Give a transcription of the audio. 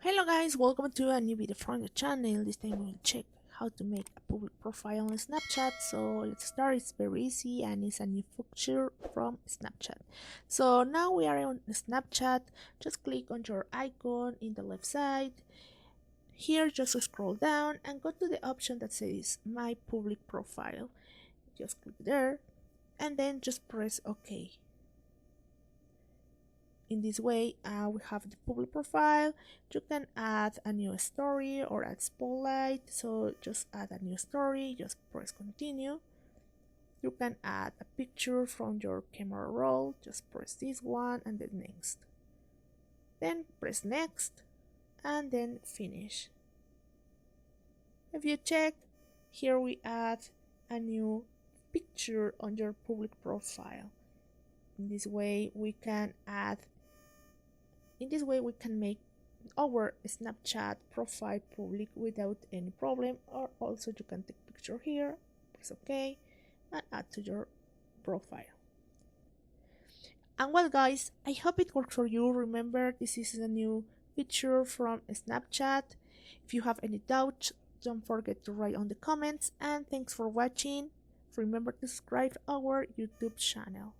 Hello guys, welcome to a new video from the channel. This time we'll check how to make a public profile on Snapchat. So let's start. It's very easy and it's a new feature from Snapchat. So now we are on Snapchat. Just click on your icon in the left side. Here just scroll down and go to the option that says my public profile. Just click there and then just press OK. In this way, we have the public profile. You can add a new story or add spotlight. So just add a new story, just press continue. You can add a picture from your camera roll. Just press this one and then next. Then press next and then finish. If you check, here we add a new picture on your public profile. In this way we can make our Snapchat profile public without any problem, or also you can take picture here, press OK, and add to your profile. And well guys, I hope it works for you. Remember, this is a new feature from Snapchat. If you have any doubts, don't forget to write on the comments, and thanks for watching. Remember to subscribe our YouTube channel.